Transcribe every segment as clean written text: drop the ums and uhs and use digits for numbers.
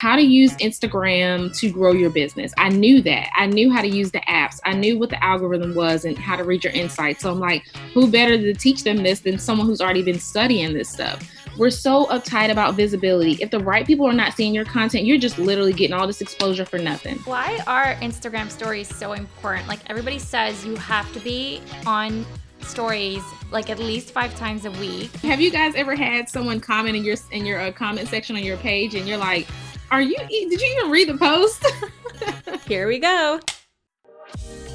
how to use Instagram to grow your business. I knew that. I knew how to use the apps. I knew what the algorithm was and how to read your insights. So I'm like, who better to teach them this than someone who's already been studying this stuff? We're so uptight about visibility. If the right people are not seeing your content, you're just literally getting all this exposure for nothing. Why are Instagram stories so important? Like everybody says you have to be on stories like at least 5 times a week. Have you guys ever had someone comment in your comment section on your page and you're like, did you even read the post? Here we go.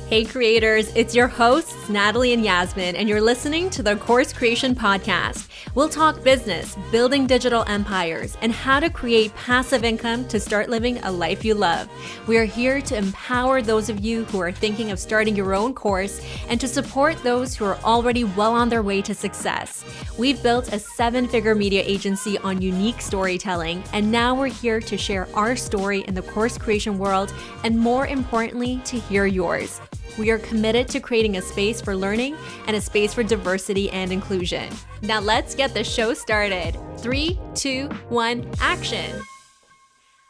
Hey creators, it's your hosts, Natalie and Yasmin, and you're listening to the Course Creation Podcast. We'll talk business, building digital empires, and how to create passive income to start living a life you love. We are here to empower those of you who are thinking of starting your own course and to support those who are already well on their way to success. We've built a 7-figure media agency on unique storytelling, and now we're here to share our story in the course creation world, and more importantly, to hear yours. We are committed to creating a space for learning and a space for diversity and inclusion. Now let's get the show started. 3, 2, 1, action.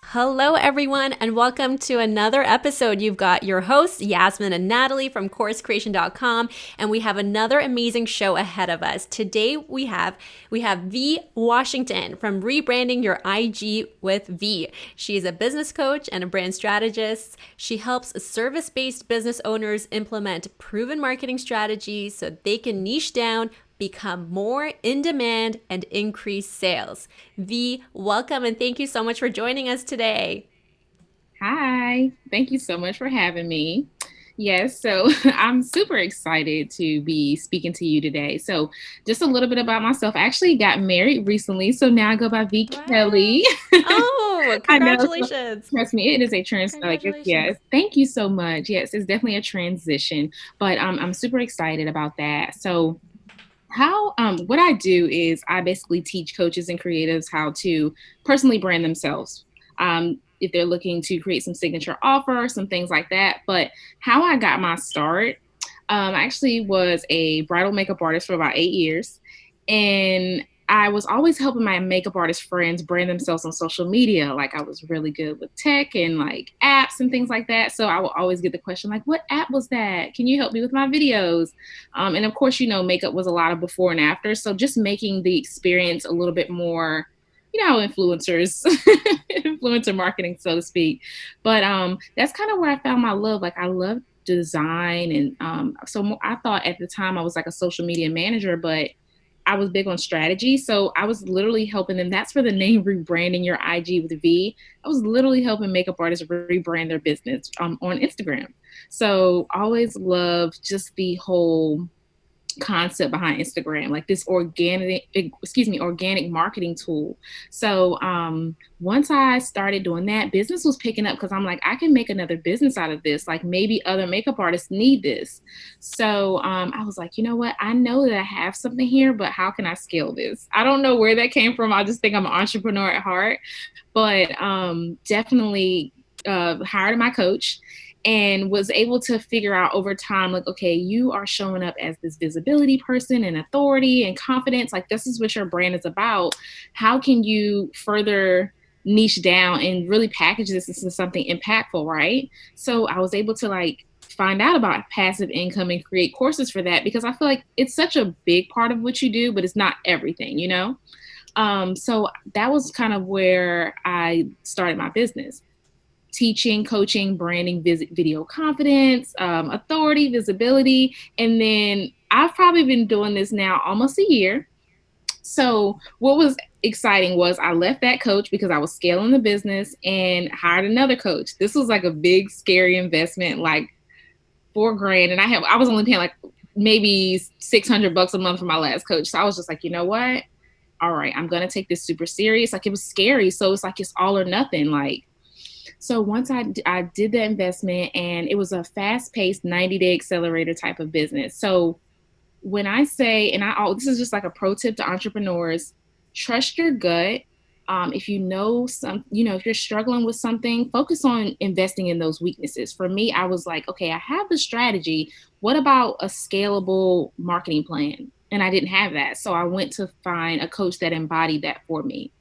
Hello, everyone, and welcome to another episode. You've got your hosts, Yasmin and Natalie from CourseCreation.com, and we have another amazing show ahead of us. Today, we have Vee Washington from Rebranding Your IG with Vee. She is a business coach and a brand strategist. She helps service-based business owners implement proven marketing strategies so they can niche down, become more in demand, and increase sales. Vee, welcome and thank you so much for joining us today. Hi, thank you so much for having me. Yes, so I'm super excited to be speaking to you today. So just a little bit about myself. I actually got married recently, so now I go by Vee Kelly. Oh, congratulations. I know, so, trust me, it is a yes, thank you so much. Yes, it's definitely a transition, but I'm super excited about that. So what I do is I basically teach coaches and creatives how to personally brand themselves. If they're looking to create some signature offer, some things like that. But how I got my start, I actually was a bridal makeup artist for about 8 years. And I was always helping my makeup artist friends brand themselves on social media. Like I was really good with tech and like apps and things like that. So I would always get the question like, what app was that? Can you help me with my videos? And of course, makeup was a lot of before and after. So just making the experience a little bit more, influencers, influencer marketing, so to speak. But that's kind of where I found my love. Like I love design. And so I thought at the time I was like a social media manager, but I was big on strategy. So I was literally helping them. That's where the name Rebranding Your IG with Vee. I was literally helping makeup artists rebrand their business on Instagram. So always loved just the whole concept behind Instagram, like this organic marketing tool. So once I started doing that, business was picking up because I'm like, I can make another business out of this. Like maybe other makeup artists need this. So I was like, you know what? I know that I have something here, but how can I scale this? I don't know where that came from. I just think I'm an entrepreneur at heart, but definitely hired my coach and was able to figure out over time, like, okay, you are showing up as this visibility person and authority and confidence. Like, this is what your brand is about. How can you further niche down and really package this into something impactful, right? So I was able to find out about passive income and create courses for that because I feel like it's such a big part of what you do, but it's not everything, So that was kind of where I started my business. Teaching, coaching, branding, video confidence, authority, visibility. And then I've probably been doing this now almost a year. So what was exciting was I left that coach because I was scaling the business and hired another coach. This was like a big, scary investment, like $4,000. And I was only paying like maybe $600 a month for my last coach. So I was just like, you know what? All right, I'm going to take this super serious. Like it was scary. So it's like, it's all or nothing. So once I did the investment, and it was a fast-paced 90-day accelerator type of business. So when I say, this is just like a pro tip to entrepreneurs, trust your gut. If if you're struggling with something, focus on investing in those weaknesses. For me, I was like, okay, I have the strategy. What about a scalable marketing plan? And I didn't have that. So I went to find a coach that embodied that for me.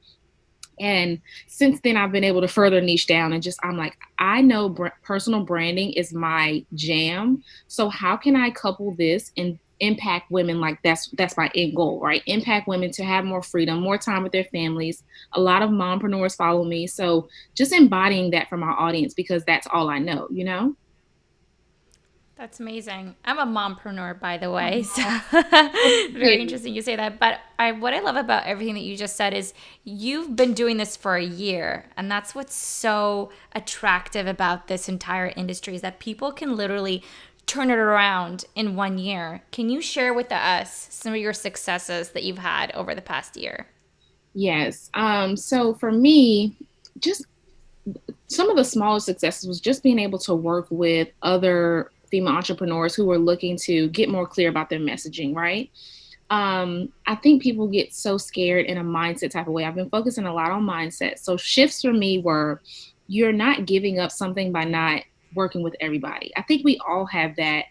And since then, I've been able to further niche down and just, I'm like, I know personal branding is my jam. So how can I couple this and impact women? Like that's my end goal, right? Impact women to have more freedom, more time with their families. A lot of mompreneurs follow me. So just embodying that for my audience, because that's all I know, you know? That's amazing. I'm a mompreneur, by the way, so Oh, very interesting you say that. But what I love about everything that you just said is you've been doing this for a year, and that's what's so attractive about this entire industry is that people can literally turn it around in 1 year. Can you share with us some of your successes that you've had over the past year? yes. So for me, just some of the smaller successes was just being able to work with other female entrepreneurs who were looking to get more clear about their messaging, right? I think people get so scared in a mindset type of way. I've been focusing a lot on mindset. So shifts for me were you're not giving up something by not working with everybody. I think we all have that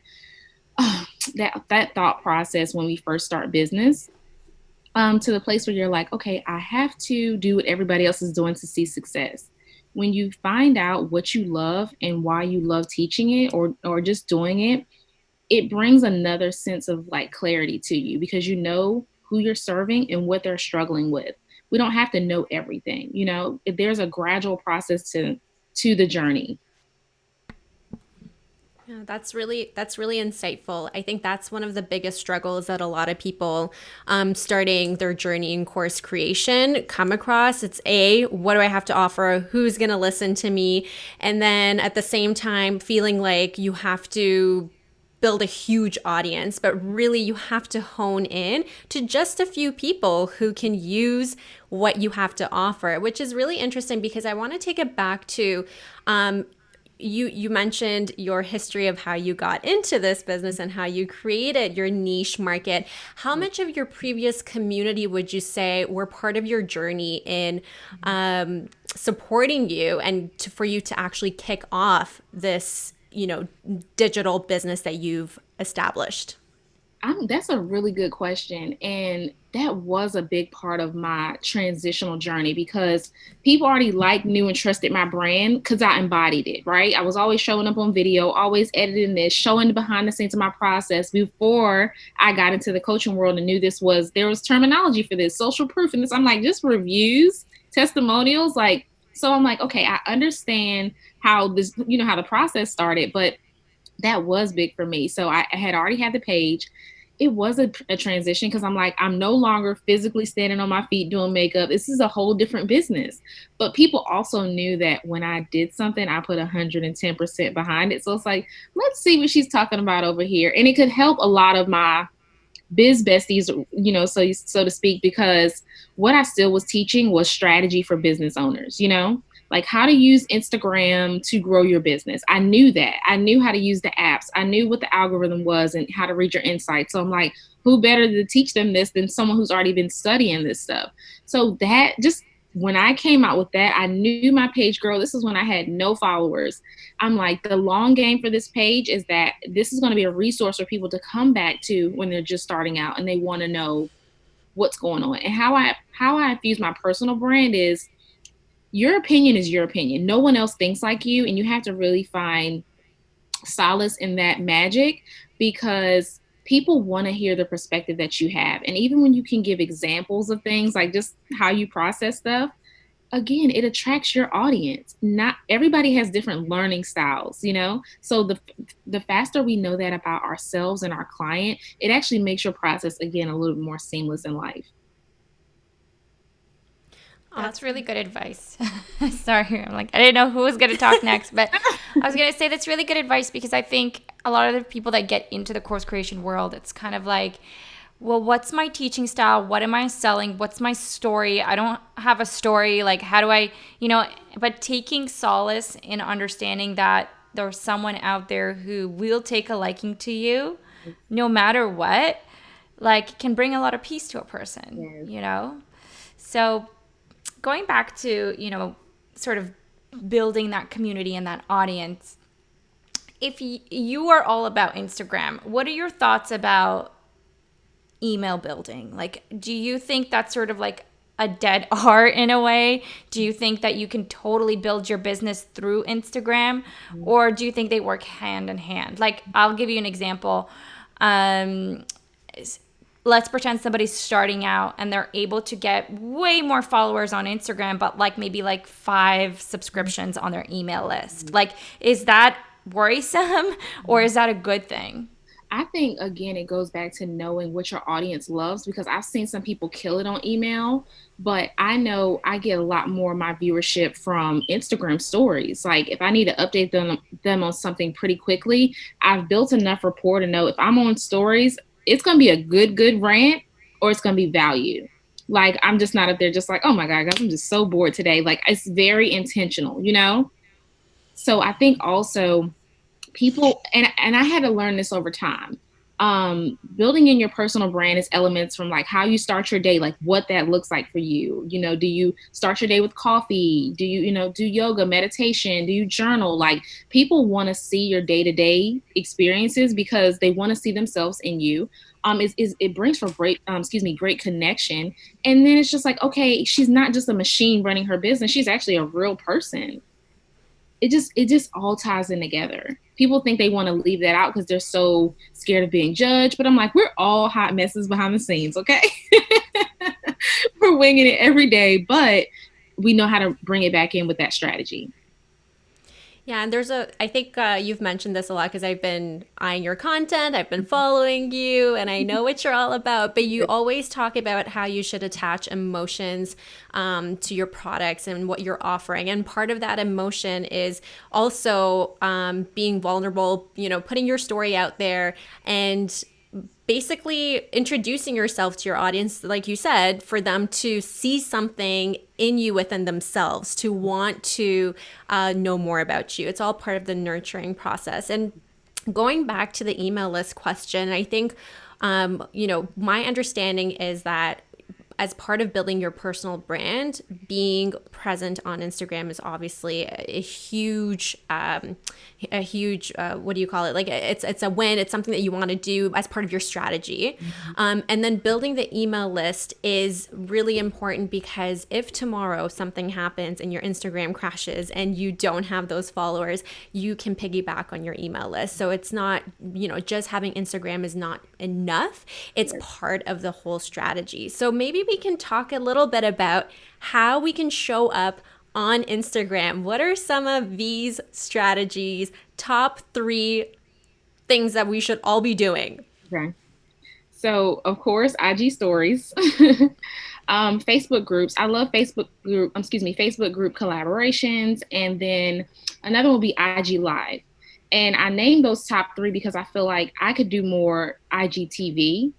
that thought process when we first start business. To the place where you're like, okay, I have to do what everybody else is doing to see success. When you find out what you love and why you love teaching it or just doing it, it brings another sense of like clarity to you because you know who you're serving and what they're struggling with. We don't have to know everything, you know. There's a gradual process to the journey. Yeah, that's really insightful. I think that's one of the biggest struggles that a lot of people starting their journey in course creation come across. It's what do I have to offer? Who's going to listen to me? And then at the same time, feeling like you have to build a huge audience, but really you have to hone in to just a few people who can use what you have to offer, which is really interesting because I want to take it back to you mentioned your history of how you got into this business and how you created your niche market. How much of your previous community would you say were part of your journey in supporting you and for you to actually kick off this, digital business that you've established? That's a really good question. And that was a big part of my transitional journey because people already liked, knew, and trusted my brand because I embodied it, right? I was always showing up on video, always editing this, showing the behind the scenes of my process before I got into the coaching world and knew there was terminology for this, social proof. And this, I'm like, just reviews, testimonials. Like, so I'm like, okay, I understand how this, how the process started, but that was big for me. So I had already had the page. It was a transition because I'm like, I'm no longer physically standing on my feet doing makeup. This is a whole different business. But people also knew that when I did something, I put 110% behind it. So it's like, let's see what she's talking about over here. And it could help a lot of my biz besties, so to speak, because what I still was teaching was strategy for business owners, like how to use Instagram to grow your business. I knew that. I knew how to use the apps. I knew what the algorithm was and how to read your insights. So I'm like, who better to teach them this than someone who's already been studying this stuff? So that just when I came out with that, I knew my page girl. This is when I had no followers. I'm like, the long game for this page is that this is going to be a resource for people to come back to when they're just starting out and they want to know what's going on. And how I infuse my personal brand is your opinion is your opinion. No one else thinks like you, and you have to really find solace in that magic because people want to hear the perspective that you have. And even when you can give examples of things like just how you process stuff, again, it attracts your audience. Not everybody has different learning styles, So the faster we know that about ourselves and our client, it actually makes your process again a little bit more seamless in life. That's really good advice. Sorry, I'm like, I didn't know who was going to talk next, but I was going to say that's really good advice because I think a lot of the people that get into the course creation world, it's kind of like, well, what's my teaching style? What am I selling? What's my story? I don't have a story. Like, how do I, but taking solace in understanding that there's someone out there who will take a liking to you no matter what, like, can bring a lot of peace to a person, So going back to, sort of building that community and that audience, if you are all about Instagram, what are your thoughts about email building? Like, do you think that's sort of like a dead art in a way? Do you think that you can totally build your business through Instagram, or do you think they work hand in hand? Like, I'll give you an example. Um, let's pretend somebody's starting out and they're able to get way more followers on Instagram, but like maybe like 5 subscriptions on their email list. Like, is that worrisome or is that a good thing? I think, again, it goes back to knowing what your audience loves, because I've seen some people kill it on email, but I know I get a lot more of my viewership from Instagram stories. Like, if I need to update them on something pretty quickly, I've built enough rapport to know if I'm on stories, it's going to be a good rant, or it's going to be value. Like, I'm just not up there just like, oh my God, guys, I'm just so bored today. Like, it's very intentional, you know? So I think also people, and I had to learn this over time. Building in your personal brand is elements from like how you start your day, like what that looks like for you. You know, do you start your day with coffee? Do you, do yoga, meditation? Do you journal? Like, people want to see your day-to-day experiences because they want to see themselves in you. It brings for great connection. And then it's just like, okay, she's not just a machine running her business. She's actually a real person. It just all ties in together. People think they want to leave that out because they're so scared of being judged. But I'm like, we're all hot messes behind the scenes, okay? We're winging it every day, but we know how to bring it back in with that strategy. Yeah, and I think you've mentioned this a lot because I've been eyeing your content, I've been following you, and I know what you're all about. But you always talk about how you should attach emotions to your products and what you're offering. And part of that emotion is also being vulnerable, putting your story out there and basically introducing yourself to your audience, like you said, for them to see something in you within themselves, to want to know more about you. It's all part of the nurturing process. And going back to the email list question, I think, my understanding is that as part of building your personal brand, being present on Instagram is obviously a huge, what do you call it? Like it's a win. It's something that you want to do as part of your strategy. And then building the email list is really important because if tomorrow something happens and your Instagram crashes and you don't have those followers, you can piggyback on your email list. So it's not, just having Instagram is not enough. It's part of the whole strategy. So maybe we can talk a little bit about how we can show up on Instagram. What are some of these strategies, top 3 things that we should all be doing? Okay. So, of course, IG stories, Facebook groups. I love Facebook group collaborations. And then another will be IG Live. And I named those top 3 because I feel like I could do more IGTV.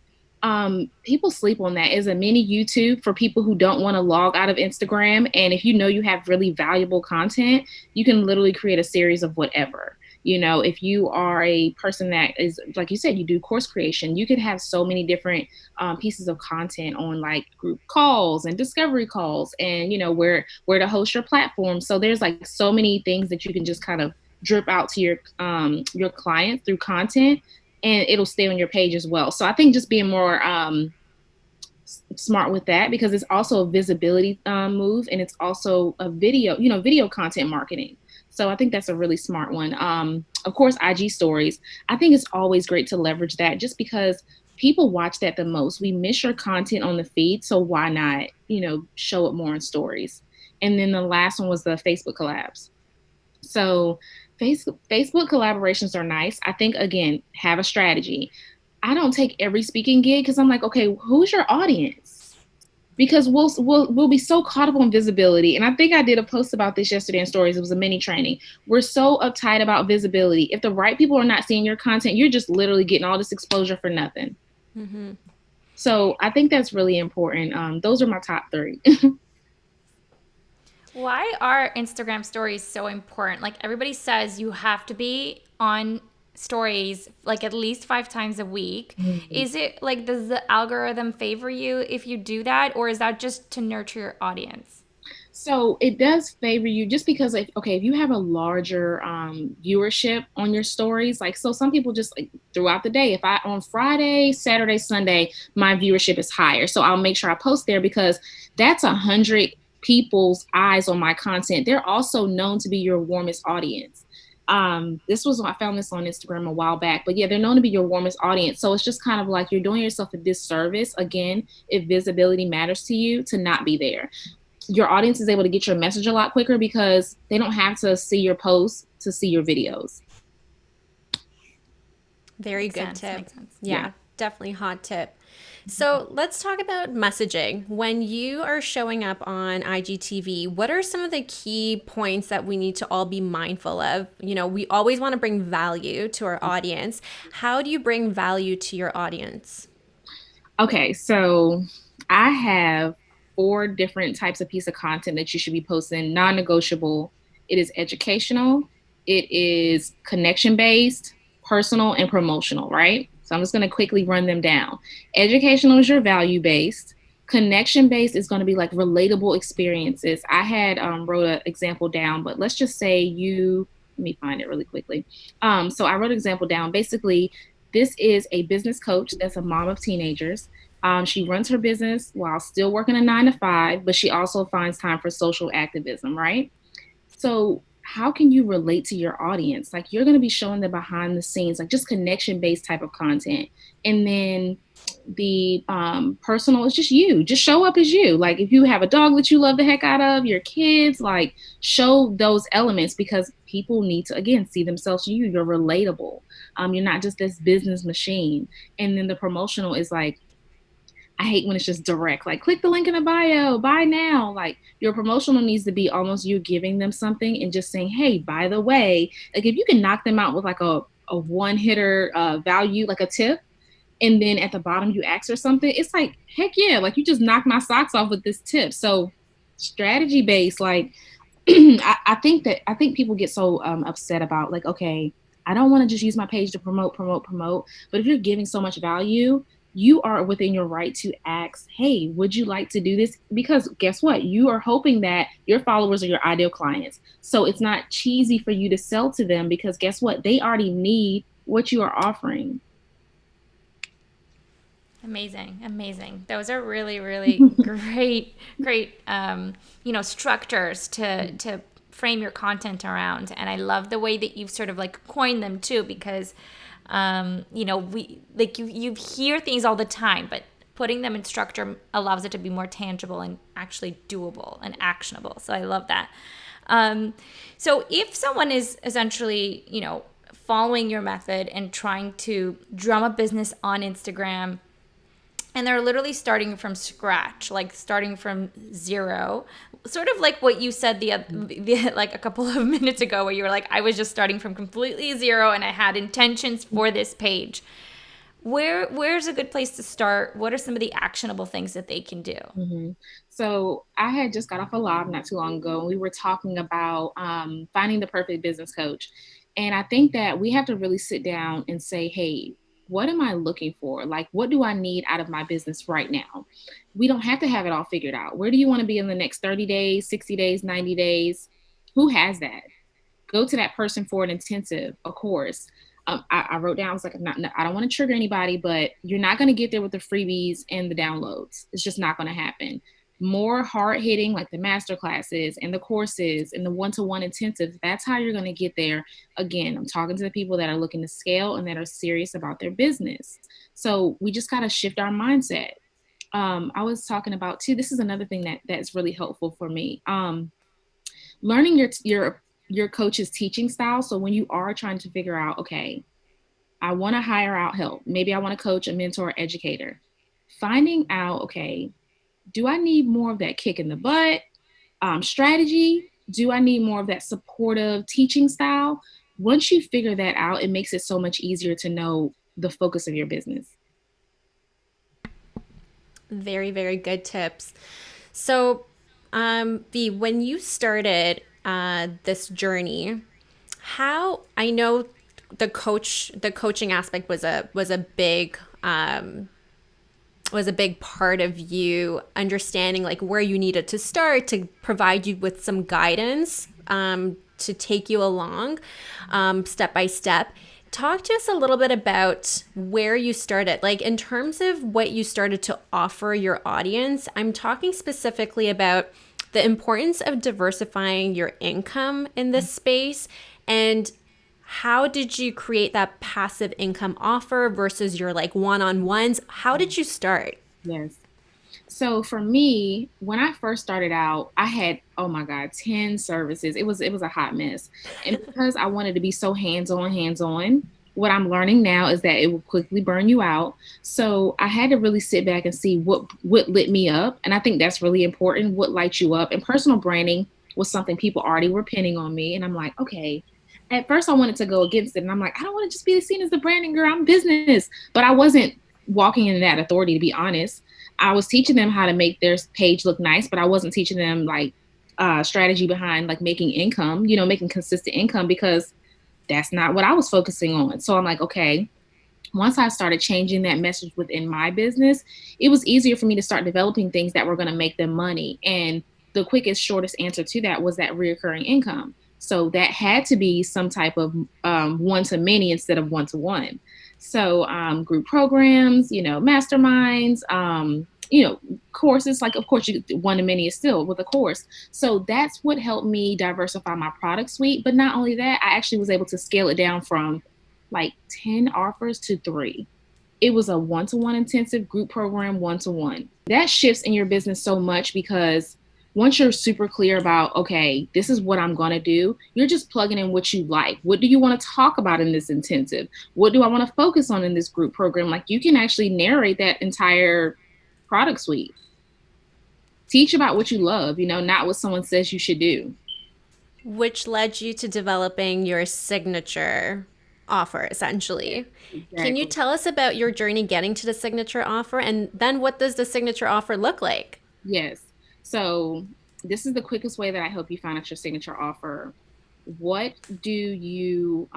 People sleep on that. It's a mini YouTube for people who don't want to log out of Instagram. And if you have really valuable content, you can literally create a series of whatever. If you are a person that is, like you said, you do course creation, you could have so many different pieces of content on like group calls and discovery calls and, where to host your platform. So there's like so many things that you can just kind of drip out to your clients through content, and it'll stay on your page as well. So I think just being more smart with that, because it's also a visibility move, and it's also a video content marketing. So I think that's a really smart one. Of course, IG stories. I think it's always great to leverage that just because people watch that the most. We miss your content on the feed, so why not, show it more in stories. And then the last one was the Facebook collabs. So Facebook collaborations are nice. I think, again, have a strategy. I don't take every speaking gig because I'm like, okay, who's your audience? Because we'll be so caught up on visibility. And I think I did a post about this yesterday in stories. It was a mini training. We're so uptight about visibility. If the right people are not seeing your content, you're just literally getting all this exposure for nothing. Mm-hmm. So I think that's really important. Those are my top 3. Why are Instagram stories so important? Like, everybody says you have to be on stories like at least 5 times a week. Mm-hmm. Is it like, does the algorithm favor you if you do that, or is that just to nurture your audience? So it does favor you just because if you have a larger viewership on your stories, like so some people just like throughout the day, if I on Friday, Saturday, Sunday, my viewership is higher. So I'll make sure I post there because that's 100 people's eyes on my content. They're also known to be your warmest audience. This was I found this on Instagram a while back, but yeah, they're known to be your warmest audience. So it's just kind of like you're doing yourself a disservice again if visibility matters to you to not be there. Your audience is able to get your message a lot quicker because they don't have to see your posts to see your videos. Very Makes good sense, tip. makes sense. Yeah, definitely hot tip. So let's talk about messaging. When you are showing up on IGTV, what are some of the key points that we need to all be mindful of? You know, we always want to bring value to our audience. How do you bring value to your audience? Okay, so I have 4 different types of piece of content that you should be posting, non-negotiable. It is educational, it is connection based, personal, and promotional, right? So I'm just going to quickly run them down. Educational is your value based. Connection based is going to be like relatable experiences. I had wrote an example down, but let's just say let me find it really quickly. So I wrote an example down. Basically, this is a business coach that's a mom of teenagers. She runs her business while still working a 9 to 5, but she also finds time for social activism, right? So, how can you relate to your audience? Like, you're going to be showing the behind the scenes, like just connection based type of content. And then the personal is just you, just show up as you. Like, if you have a dog that you love the heck out of, your kids, like, show those elements because people need to, again, see themselves in you. You're relatable. You're not just this business machine. And then the promotional is like, I hate when it's just direct, like click the link in the bio, buy now. Like your promotional needs to be almost you giving them something and just saying, hey, by the way, like if you can knock them out with like a one hitter value, like a tip, and then at the bottom you ask her something, it's like, heck yeah, like you just knocked my socks off with this tip. So strategy based, like I think people get so upset about like, okay, I don't want to just use my page to promote. But if you're giving so much value, you are within your right to ask, hey, would you like to do this? Because guess what? You are hoping that your followers are your ideal clients. So it's not cheesy for you to sell to them because guess what? They already need what you are offering. Amazing, amazing. Those are really, really great, structures to frame your content around. And I love the way that you've sort of like coined them too, because, we like you hear things all the time, but putting them in structure allows it to be more tangible and actually doable and actionable. So I love that. So if someone is essentially, following your method and trying to drum up business on Instagram, and they're literally starting from scratch, like starting from zero, sort of like what you said like a couple of minutes ago, where you were like, I was just starting from completely zero and I had intentions for this page. Where's a good place to start? What are some of the actionable things that they can do? Mm-hmm. So I had just got off a live not too long ago, and we were talking about finding the perfect business coach. And I think that we have to really sit down and say, hey, what am I looking for? Like, what do I need out of my business right now? We don't have to have it all figured out. Where do you want to be in the next 30 days, 60 days, 90 days? Who has that? Go to that person for an intensive, of course. I wrote down, I was like, I don't want to trigger anybody, but you're not going to get there with the freebies and the downloads. It's just not going to happen. More hard hitting, like the master classes and the courses and the one-to-one intensives. That's how you're going to get there. Again, I'm talking to the people that are looking to scale and that are serious about their business. So we just got to shift our mindset. I was talking about too, this is another thing that's really helpful for me. Learning your coach's teaching style. So when you are trying to figure out, okay, I want to hire out help. Maybe I want to coach, a mentor, educator. Finding out, okay, do I need more of that kick in the butt strategy? Do I need more of that supportive teaching style? Once you figure that out, it makes it so much easier to know the focus of your business. Very, very good tips. So, Vee, when you started this journey, how I know the coaching aspect was a big was a big part of you understanding like where you needed to start to provide you with some guidance to take you along step by step. Talk to us a little bit about where you started, like in terms of what you started to offer your audience. I'm talking specifically about the importance of diversifying your income in this space, and how did you create that passive income offer versus your like one-on-ones? How did you start? Yes. So for me, when I first started out, I had, oh my God, 10 services. It was a hot mess. And because I wanted to be so hands-on, what I'm learning now is that it will quickly burn you out. So I had to really sit back and see what lit me up. And I think that's really important, what lights you up. And personal branding was something people already were pinning on me. And I'm like, okay. At first I wanted to go against it. And I'm like, I don't want to just be seen as the branding girl. I'm business. But I wasn't walking in that authority, to be honest. I was teaching them how to make their page look nice, but I wasn't teaching them like strategy behind like making income, making consistent income, because that's not what I was focusing on. So I'm like, okay, once I started changing that message within my business, it was easier for me to start developing things that were going to make them money. And the quickest, shortest answer to that was that reoccurring income. So that had to be some type of one-to-many instead of one-to-one. So group programs, masterminds, courses, like, of course, one-to-many is still with a course. So that's what helped me diversify my product suite. But not only that, I actually was able to scale it down from like 10 offers to 3. It was a one-to-one intensive group program, one-to-one. That shifts in your business so much, because once you're super clear about, okay, this is what I'm going to do, you're just plugging in what you like. What do you want to talk about in this intensive? What do I want to focus on in this group program? Like, you can actually narrate that entire product suite. Teach about what you love, not what someone says you should do. Which led you to developing your signature offer, essentially. Exactly. Can you tell us about your journey getting to the signature offer? And then what does the signature offer look like? Yes. So this is the quickest way that I help you find out your signature offer. What do you,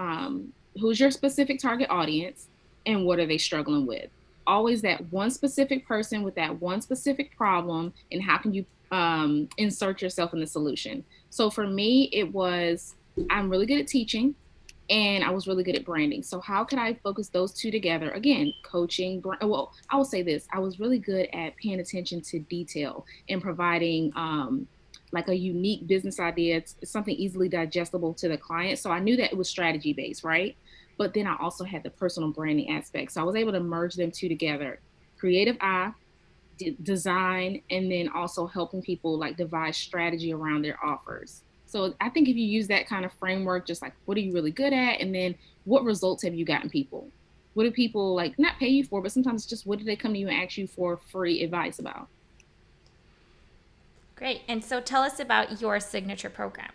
who's your specific target audience, and what are they struggling with? Always that one specific person with that one specific problem, and how can you insert yourself in the solution? So for me, it was, I'm really good at teaching, and I was really good at branding. So how could I focus those two together? Again, coaching. Well, I will say this. I was really good at paying attention to detail and providing like a unique business idea. It's something easily digestible to the client. So I knew that it was strategy based, right? But then I also had the personal branding aspect. So I was able to merge them two together. Creative eye, design, and then also helping people like devise strategy around their offers. So I think if you use that kind of framework, just like, what are you really good at? And then what results have you gotten people? What do people like not pay you for, but sometimes it's just, what do they come to you and ask you for free advice about? Great. And so tell us about your signature program.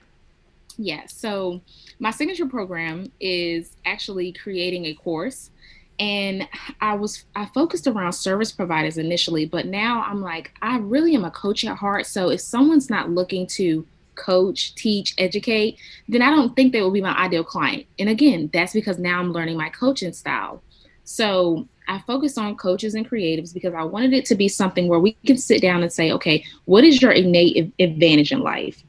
Yeah. So my signature program is actually creating a course. And I focused around service providers initially, but now I'm like, I really am a coach at heart. So if someone's not looking to coach, teach, educate, then I don't think they will be my ideal client. And again, that's because now I'm learning my coaching style. So I focused on coaches and creatives because I wanted it to be something where we can sit down and say, okay, what is your innate advantage in life,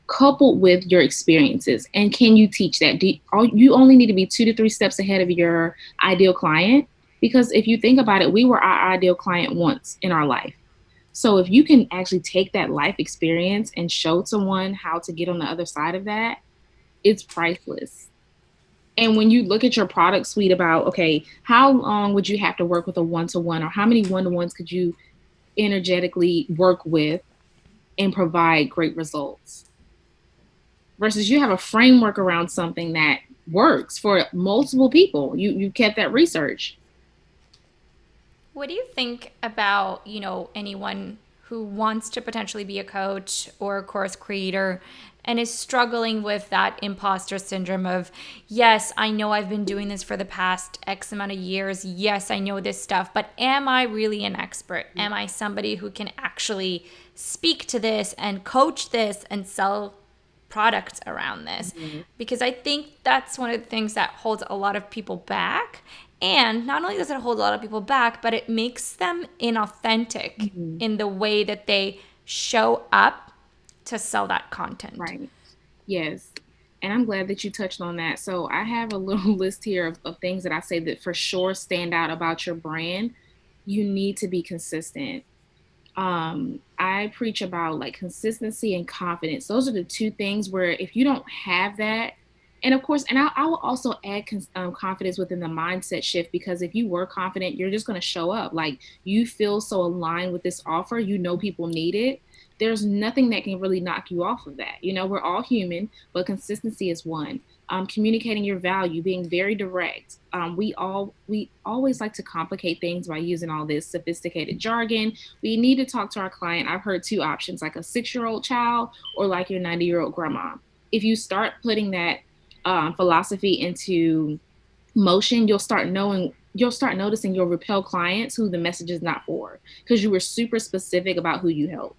coupled with your experiences? And can you teach that? You only need to be 2 to 3 steps ahead of your ideal client. Because if you think about it, we were our ideal client once in our life. So if you can actually take that life experience and show someone how to get on the other side of that, it's priceless. And when you look at your product suite about, okay, how long would you have to work with a one-to-one, or how many one-to-ones could you energetically work with and provide great results? Versus you have a framework around something that works for multiple people. You kept that research. What do you think about, anyone who wants to potentially be a coach or a course creator and is struggling with that imposter syndrome of, yes, I know I've been doing this for the past X amount of years. Yes, I know this stuff, but am I really an expert? Am I somebody who can actually speak to this and coach this and sell products around this, Mhm. because I think that's one of the things that holds a lot of people back. And not only does it hold a lot of people back, but it makes them inauthentic Mhm. in the way that they show up to sell that content. Right. Yes. And I'm glad that you touched on that. So I have a little list here of things that I say that for sure stand out about your brand. You need to be consistent. I preach about like consistency and confidence. Those are the two things where if you don't have that, and of course, and I will also add confidence within the mindset shift, because if you were confident, you're just going to show up. Like you feel so aligned with this offer, you know people need it. There's nothing that can really knock you off of that. You know, we're all human, but consistency is one. Communicating your value, being very direct. We always like to complicate things by using all this sophisticated jargon. We need to talk to our client. I've heard two options, like a 6-year-old child or like your 90-year-old grandma. If you start putting that philosophy into motion, you'll start noticing you'll repel clients who the message is not for, because you were super specific about who you help.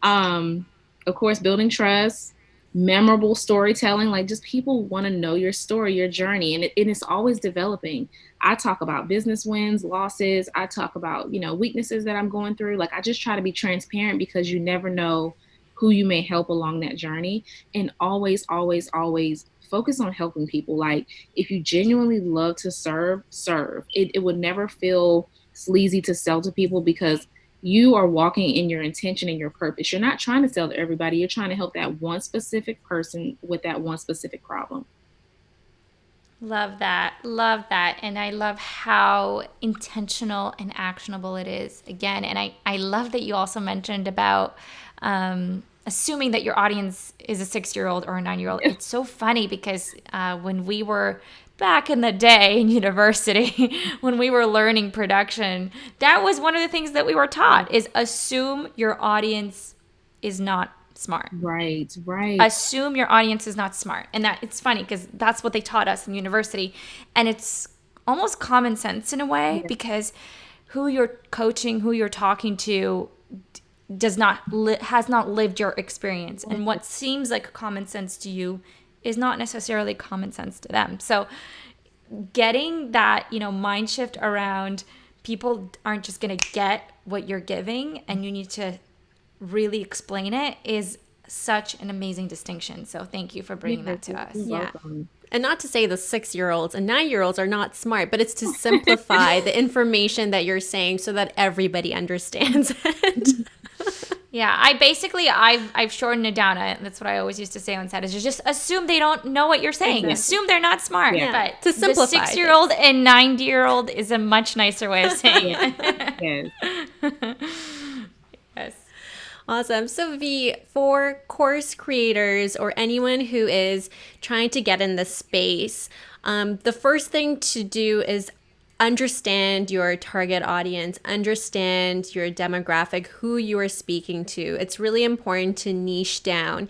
Um, of course, building trust, memorable storytelling, like just people want to know your story, your journey, and it's always developing. I talk about business wins, losses. I talk about, weaknesses that I'm going through. Like I just try to be transparent, because you never know who you may help along that journey. And always, always, always focus on helping people. Like if you genuinely love to serve. It would never feel sleazy to sell to people, because you are walking in your intention and your purpose. You're not trying to sell to everybody. You're trying to help that one specific person with that one specific problem. Love that. Love that. And I love how intentional and actionable it is again. And I love that you also mentioned about assuming that your audience is a 6-year-old or a 9-year-old. It's so funny because when we were back in the day in university, when we were learning production, that was one of the things that we were taught is assume your audience is not smart. Right. Assume your audience is not smart. And that it's funny because that's what they taught us in university. And it's almost common sense in a way, because who you're coaching, who you're talking to has not lived your experience. And what seems like common sense to you is not necessarily common sense to them. So getting that, mind shift around people aren't just going to get what you're giving, and you need to really explain it, is such an amazing distinction. So thank you for bringing that to us. Yeah. And not to say the 6-year-olds and 9-year-olds are not smart, but it's to simplify the information that you're saying so that everybody understands it. Yeah, I've shortened it down. That's what I always used to say on set, is just assume they don't know what you're saying. Exactly. Assume they're not smart. Yeah. But to simplify, the 6-year-old and 90-year-old is a much nicer way of saying it. Yes. Awesome. So Vee, for course creators or anyone who is trying to get in this space, the first thing to do is understand your target audience, understand your demographic, who you are speaking to. It's really important to niche down.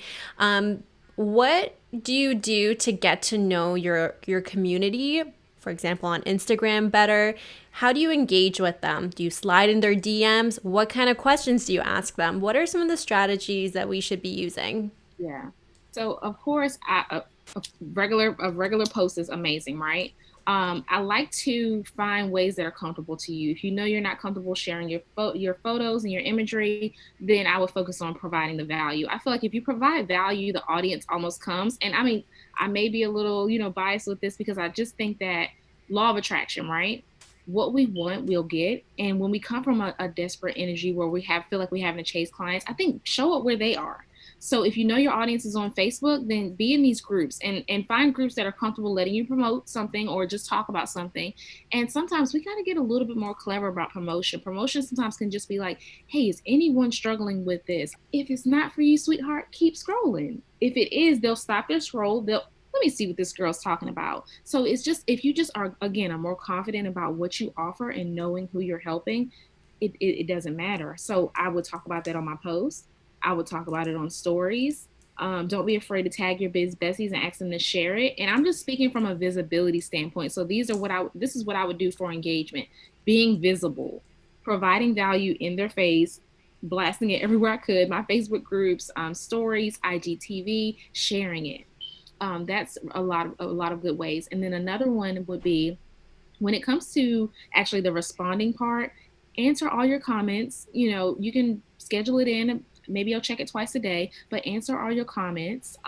What do you do to get to know your community, for example, on Instagram better? How do you engage with them? Do you slide in their DMs? What kind of questions do you ask them? What are some of the strategies that we should be using? Yeah. So of course, a regular post is amazing, right? I like to find ways that are comfortable to you. If you know you're not comfortable sharing your photos and your imagery, then I would focus on providing the value. I feel like if you provide value, the audience almost comes. And I mean, I may be a little, biased with this, because I just think that law of attraction, right? What we want, we'll get. And when we come from a desperate energy where we feel like we're having to chase clients, I think show up where they are. So if you know your audience is on Facebook, then be in these groups and find groups that are comfortable letting you promote something or just talk about something. And sometimes we got to get a little bit more clever about promotion. Promotion sometimes can just be like, hey, is anyone struggling with this? If it's not for you, sweetheart, keep scrolling. If it is, they'll stop their scroll. Let me see what this girl's talking about. So it's just, if you just are more confident about what you offer and knowing who you're helping, it doesn't matter. So I would talk about that on my post. I would talk about it on stories. Don't be afraid to tag your biz besties and ask them to share it. And I'm just speaking from a visibility standpoint. So this is what I would do for engagement: being visible, providing value in their face, blasting it everywhere I could, my Facebook groups, stories, IGTV, sharing it. That's a lot of good ways. And then another one would be, when it comes to actually the responding part, answer all your comments. You can schedule it in. Maybe I'll check it twice a day, but answer all your comments.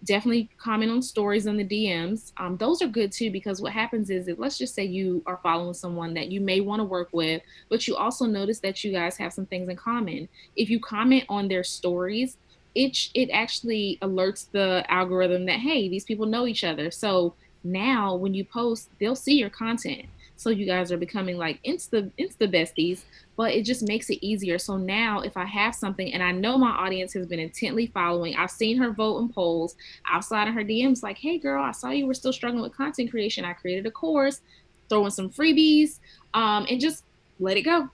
Definitely comment on stories on the DMs. Those are good too, because what happens is that, let's just say you are following someone that you may want to work with, but you also notice that you guys have some things in common. If you comment on their stories, it actually alerts the algorithm that, hey, these people know each other. So now when you post, they'll see your content. So you guys are becoming like insta besties, but it just makes it easier. So now if I have something and I know my audience has been intently following, I've seen her vote in polls, I'll slide in her DMs like, hey girl, I saw you were still struggling with content creation. I created a course, throw in some freebies, and just let it go.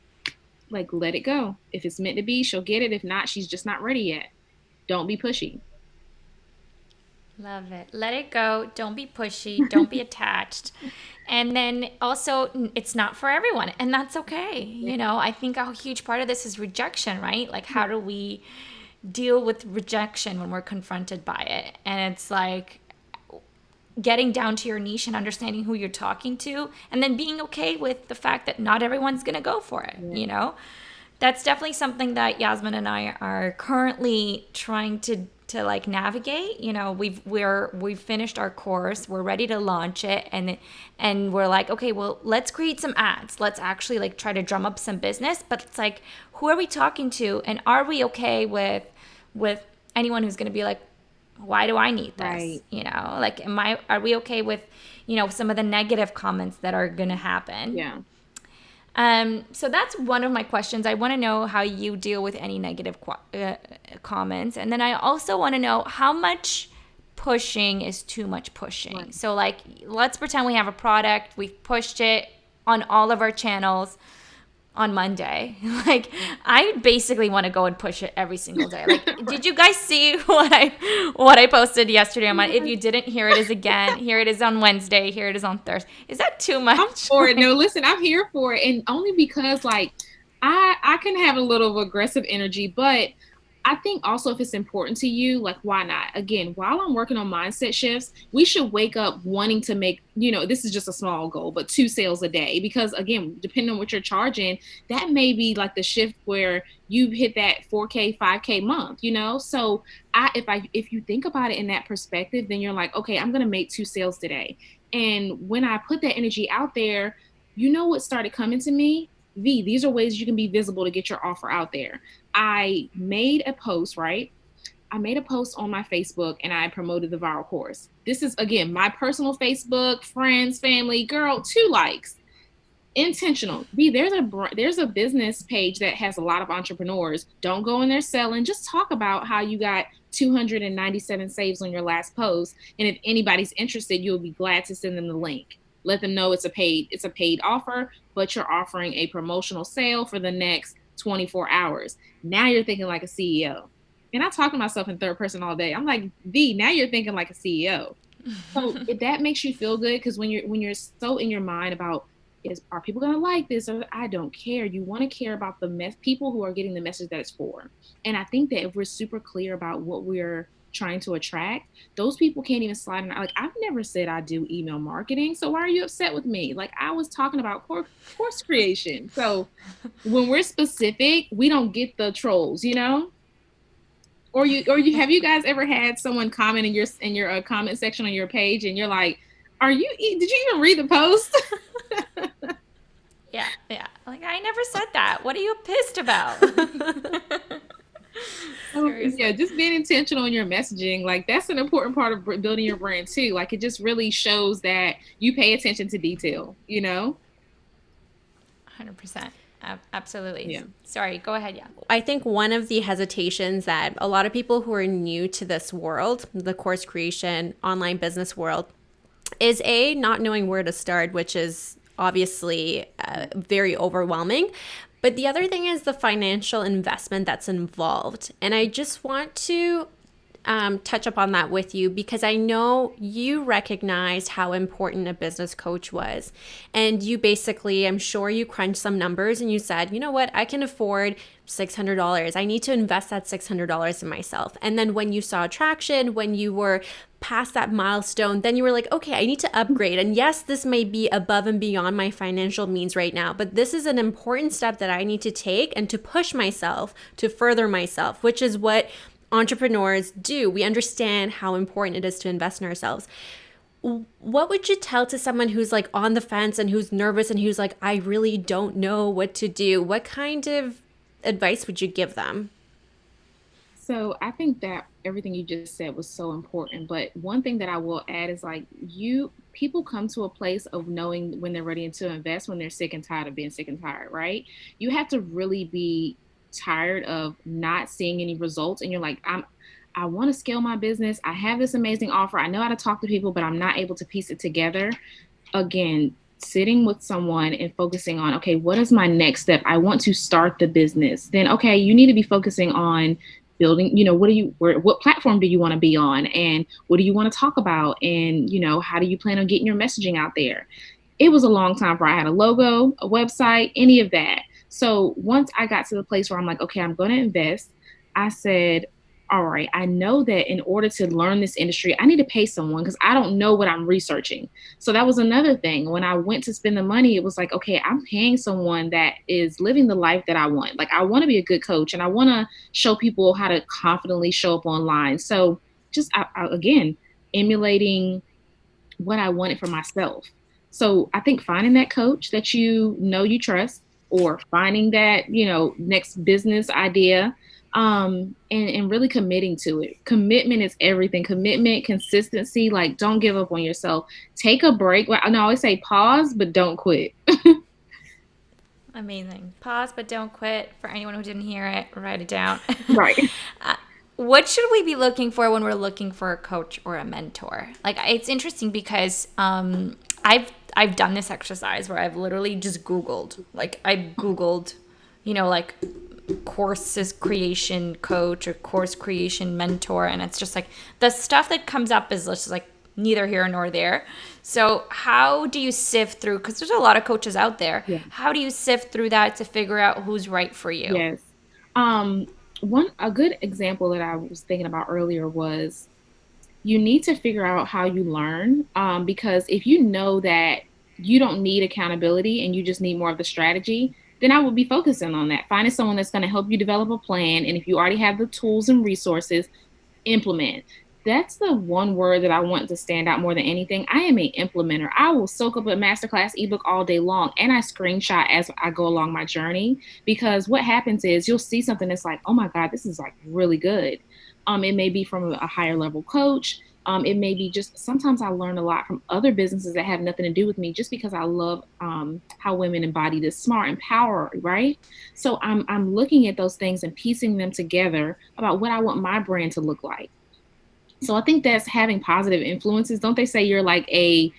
Like, let it go. If it's meant to be, she'll get it. If not, she's just not ready yet. Don't be pushy. Love it. Let it go. Don't be pushy. Don't be attached. And then also, it's not for everyone, and that's okay. I think a huge part of this is rejection, right? Like, how do we deal with rejection when we're confronted by it? And it's like getting down to your niche and understanding who you're talking to, and then being okay with the fact that not everyone's going to go for it, That's definitely something that Yasmin and I are currently trying to like navigate. We've finished our course, we're ready to launch it, and we're like, okay, well, let's create some ads. Let's actually like try to drum up some business. But it's like, who are we talking to, and are we okay with anyone who's going to be like, why do I need this? Right. Like, are we okay with, some of the negative comments that are going to happen? Yeah. So that's one of my questions. I want to know how you deal with any negative comments. And then I also want to know how much pushing is too much pushing. Right. So like, let's pretend we have a product. We've pushed it on all of our channels on Monday. Like, I basically want to go and push it every single day. Like, did you guys see what I posted yesterday on Monday? If you didn't, here it is again. Here it is on Wednesday. Here it is on Thursday. Is that too much? I'm for it. No, listen, I'm here for it. And only because like I can have a little aggressive energy, but I think also if it's important to you, like, why not? Again, while I'm working on mindset shifts, we should wake up wanting to make, this is just a small goal, but 2 sales a day. Because again, depending on what you're charging, that may be like the shift where you hit that 4K, 5K month, So if you think about it in that perspective, then you're like, okay, I'm going to make 2 sales today. And when I put that energy out there, what started coming to me? Vee, these are ways you can be visible to get your offer out there. I made a post, right? I made a post on my Facebook and I promoted the viral course. This is, again, my personal Facebook, friends, family, girl, 2 likes. Intentional. Vee, there's a business page that has a lot of entrepreneurs. Don't go in there selling. Just talk about how you got 297 saves on your last post. And if anybody's interested, you'll be glad to send them the link. Let them know it's a paid offer, but you're offering a promotional sale for the next 24 hours. Now you're thinking like a CEO. And I talk to myself in third person all day. I'm like, Vee, now you're thinking like a CEO. So if that makes you feel good, because when you're so in your mind about, are people going to like this? Or I don't care. You want to care about the people who are getting the message that it's for. And I think that if we're super clear about what we're trying to attract, those people can't even slide in. Like, I've never said I do email marketing, so why are you upset with me? Like, I was talking about course creation. So when we're specific, we don't get the trolls, or you have you guys ever had someone comment in your comment section on your page and you're like, did you even read the post? Yeah. Like, I never said that. What are you pissed about? Yeah, just being intentional in your messaging, like, that's an important part of building your brand too. Like, it just really shows that you pay attention to detail, 100%. Absolutely. Yeah. Sorry, go ahead. Yeah. I think one of the hesitations that a lot of people who are new to this world, the course creation, online business world, is not knowing where to start, which is obviously very overwhelming. But the other thing is the financial investment that's involved. And I just want to touch upon that with you because I know you recognized how important a business coach was. And you basically, I'm sure you crunched some numbers and you said, you know what, I can afford $600. I need to invest that $600 in myself. And then when you saw traction, when you were past that milestone, then you were like, okay, I need to upgrade. And yes, this may be above and beyond my financial means right now, but this is an important step that I need to take and to push myself, to further myself, which is what entrepreneurs do. We understand how important it is to invest in ourselves. What would you tell to someone who's like on the fence and who's nervous and who's like, I really don't know what to do? What kind of advice would you give them? So I think that everything you just said was so important. But one thing that I will add is like people come to a place of knowing when they're ready to invest, when they're sick and tired of being sick and tired, right? You have to really be tired of not seeing any results. And you're like, I want to scale my business. I have this amazing offer. I know how to talk to people, but I'm not able to piece it together. Again, sitting with someone and focusing on, okay, what is my next step? I want to start the business. Then, okay, you need to be focusing on building, what platform do you want to be on? And what do you want to talk about? And, how do you plan on getting your messaging out there? It was a long time before I had a logo, a website, any of that. So once I got to the place where I'm like, okay, I'm going to invest, I said, all right, I know that in order to learn this industry, I need to pay someone because I don't know what I'm researching. So that was another thing. When I went to spend the money, it was like, okay, I'm paying someone that is living the life that I want. Like I want to be a good coach and I want to show people how to confidently show up online. So just again, emulating what I wanted for myself. So I think finding that coach that you trust, or finding that, next business idea, and really committing to it. Commitment is everything. Commitment, consistency, like don't give up on yourself. Take a break. Well, I always say pause, but don't quit. Amazing. Pause, but don't quit. For anyone who didn't hear it, write it down. Right. What should we be looking for when we're looking for a coach or a mentor? Like, it's interesting because I've done this exercise where I've literally just Googled. Like, I've Googled, like courses creation coach or course creation mentor. And it's just like the stuff that comes up is just like neither here nor there. So how do you sift through, because there's a lot of coaches out there. Yeah. How do you sift through that to figure out who's right for you? Yes. A good example that I was thinking about earlier was you need to figure out how you learn, because if you know that you don't need accountability and you just need more of the strategy, then I would be focusing on that. Finding someone that's going to help you develop a plan. And if you already have the tools and resources, implement. That's the one word that I want to stand out more than anything. I am an implementer. I will soak up a masterclass ebook all day long, and I screenshot as I go along my journey, because what happens is you'll see something that's like, oh my God, this is like really good. It may be from a higher level coach. It may be just, sometimes I learn a lot from other businesses that have nothing to do with me, just because I love how women embody this smart and power, right? So I'm looking at those things and piecing them together about what I want my brand to look like. So I think that's having positive influences. Don't they say you're like a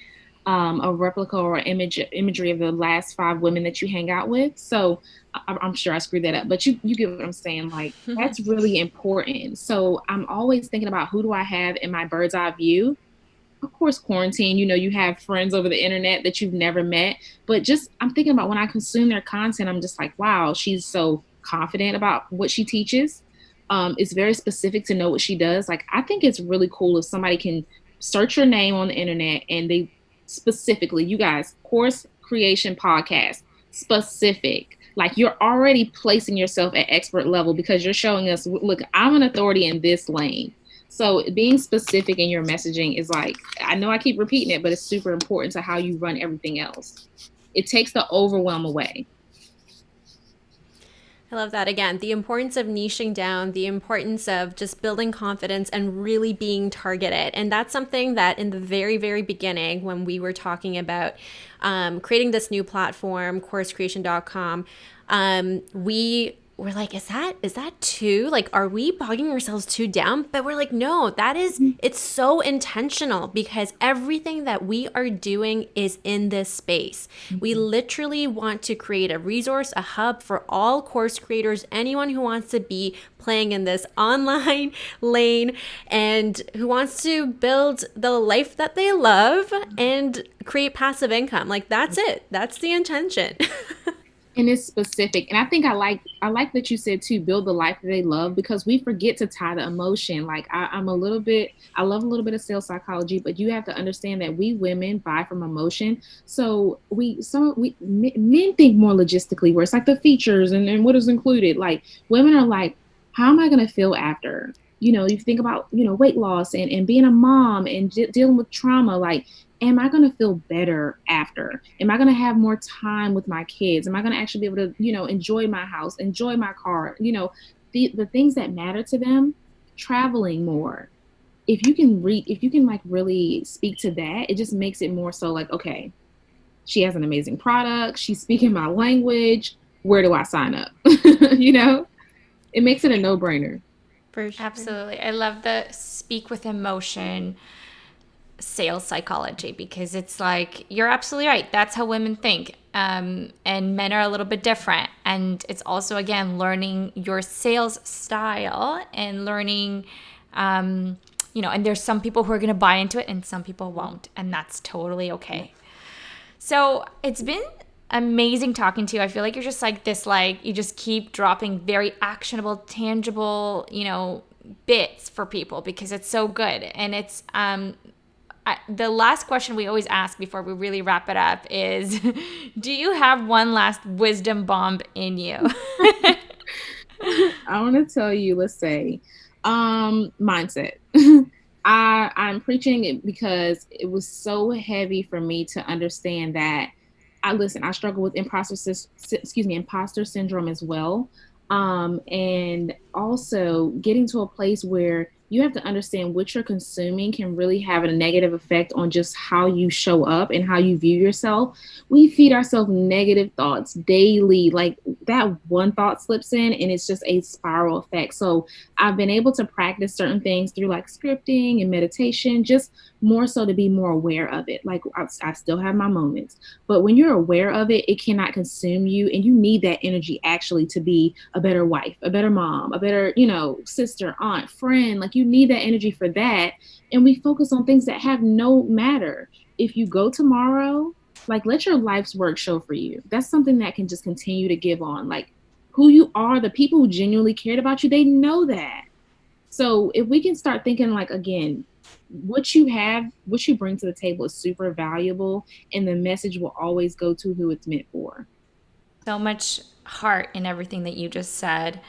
replica or imagery of the last 5 women that you hang out with? So I'm sure I screwed that up, but you get what I'm saying. Like, that's really important. So I'm always thinking about, who do I have in my bird's eye view? Of course, quarantine, you have friends over the internet that you've never met, but just, I'm thinking about when I consume their content, I'm just like, wow, she's so confident about what she teaches. It's very specific to know what she does. Like, I think it's really cool if somebody can search your name on the internet and they specifically, you guys, course creation podcast, specific. Like, you're already placing yourself at expert level because you're showing us, look, I'm an authority in this lane. So being specific in your messaging is like, I know I keep repeating it, but it's super important to how you run everything else. It takes the overwhelm away. I love that. Again, the importance of niching down, the importance of just building confidence and really being targeted. And that's something that in the very, very beginning, when we were talking about creating this new platform, coursecreation.com, we we're like, is that too, like, are we bogging ourselves too down? But we're like, no, it's so intentional, because everything that we are doing is in this space. We literally want to create a resource, a hub for all course creators, anyone who wants to be playing in this online lane and who wants to build the life that they love and create passive income. Like, that's it. That's the intention. And it's specific. And I think I like that you said too, build the life that they love, because we forget to tie the emotion. Like I love a little bit of sales psychology, but you have to understand that we women buy from emotion. So men think more logistically, where it's like the features and what is included. Like women are like, how am I going to feel after? You think about, weight loss and being a mom and dealing with trauma. Like, am I going to feel better after? Am I going to have more time with my kids? Am I going to actually be able to, enjoy my house, enjoy my car? The things that matter to them, traveling more. If you can like really speak to that, it just makes it more so like, okay, she has an amazing product. She's speaking my language. Where do I sign up? It makes it a no-brainer. For sure. Absolutely. I love the speak with emotion sales psychology, because it's like, you're absolutely right. That's how women think. And men are a little bit different. And it's also, again, learning your sales style and learning, and there's some people who are going to buy into it and some people won't. And that's totally okay. So it's been amazing talking to you. I feel like you're just like this, like you just keep dropping very actionable, tangible, bits for people, because it's so good. And it's, the last question we always ask before we really wrap it up is, do you have one last wisdom bomb in you? I want to tell you, let's say, mindset. I'm preaching it because it was so heavy for me to understand that I struggle with imposter syndrome as well. And also getting to a place where you have to understand what you're consuming can really have a negative effect on just how you show up and how you view yourself. We feed ourselves negative thoughts daily. Like that one thought slips in and it's just a spiral effect. So I've been able to practice certain things through like scripting and meditation, just more so to be more aware of it. Like I still have my moments, but when you're aware of it, it cannot consume you. And you need that energy actually to be a better wife, a better mom, a better, sister, aunt, friend. Like you need that energy for that. And we focus on things that have no matter. If you go tomorrow, like let your life's work show for you. That's something that can just continue to give on. Like who you are, the people who genuinely cared about you, they know that. So if we can start thinking like, again, what you have, what you bring to the table is super valuable, and the message will always go to who it's meant for. So much heart in everything that you just said.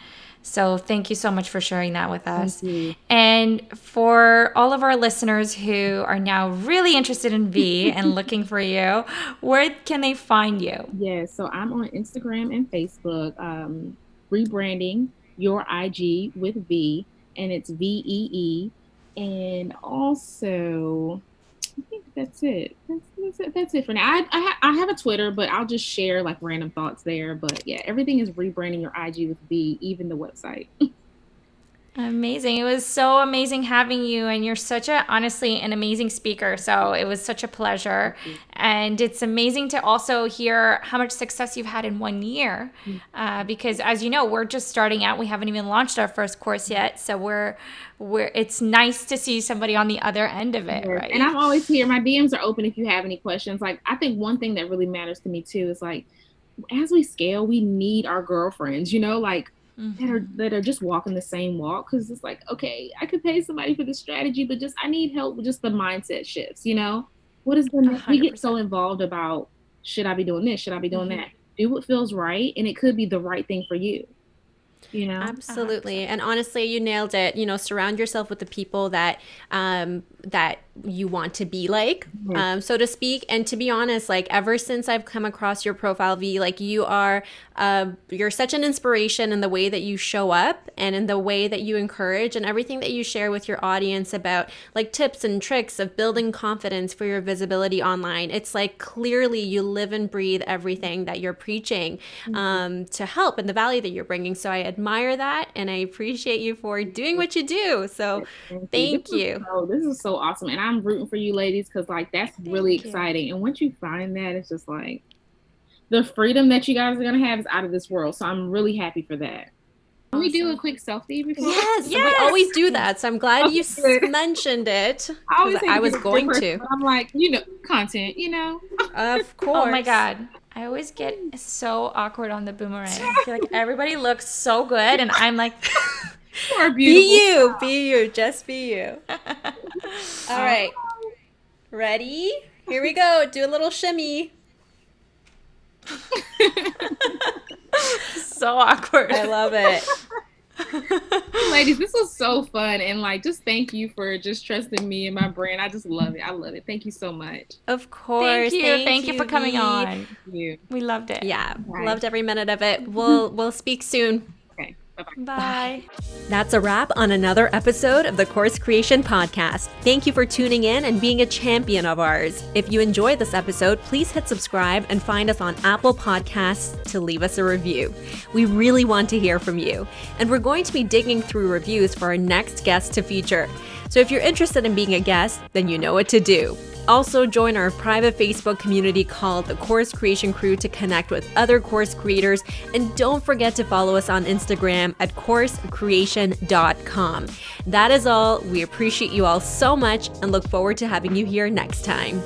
So thank you so much for sharing that with us. And for all of our listeners who are now really interested in Vee and looking for you, where can they find you? Yeah, so I'm on Instagram and Facebook, Rebranding Your IG with Vee, and it's VEE. And also, I think that's it. That's it for now. I have a Twitter, but I'll just share like random thoughts there. But yeah, everything is Rebranding Your IG with Vee, even the website. Amazing. It was so amazing having you, and you're honestly an amazing speaker. So it was such a pleasure. And it's amazing to also hear how much success you've had in 1 year. Because as you know, we're just starting out. We haven't even launched our first course yet. So it's nice to see somebody on the other end of it, right? And I'm always here. My DMs are open if you have any questions. Like, I think one thing that really matters to me too is like, as we scale, we need our girlfriends, that are just walking the same walk. Because it's like, okay, I could pay somebody for the strategy, but I need help with just the mindset shifts. What is the next? We get so involved about, should I be doing this? Should I be doing that? Do what feels right, and it could be the right thing for you. you know? Absolutely. And honestly, you nailed it. You know, surround yourself with the people that that you want to be like, so to speak. And to be honest, like ever since I've come across your profile, Vee, like you're such an inspiration in the way that you show up and in the way that you encourage and everything that you share with your audience about like tips and tricks of building confidence for your visibility online. It's like clearly you live and breathe everything that you're preaching to help and the value that you're bringing. So I admire that and I appreciate you for doing what you do. So thank you. This is so awesome. And I'm rooting for you ladies because like that's really exciting. And once you find that, it's just like the freedom that you guys are going to have is out of this world. So I'm really happy for that. Can we do a quick selfie before? Yes, we always do that. So I'm glad you mentioned it. I was going to. I'm like, you know, content, you know. Of course. Oh my God. I always get so awkward on the boomerang. I feel like everybody looks so good and I'm like... You are beautiful. Be you, just be you. All right. Ready? Here we go. Do a little shimmy. So awkward. I love it. Ladies, this was so fun. And like, just thank you for just trusting me and my brand. I just love it. I love it. Thank you so much. Of course. Thank you for coming on. Thank you. We loved it. Yeah. Loved every minute of it. We'll speak soon. Okay. Bye-bye. Bye. That's a wrap on another episode of the Course Creation Podcast. Thank you for tuning in and being a champion of ours. If you enjoyed this episode, please hit subscribe and find us on Apple Podcasts to leave us a review. We really want to hear from you. And we're going to be digging through reviews for our next guest to feature. So if you're interested in being a guest, then you know what to do. Also, join our private Facebook community called the Course Creation Crew to connect with other course creators. And don't forget to follow us on Instagram at coursecreation.com. That is all. We appreciate you all so much and look forward to having you here next time.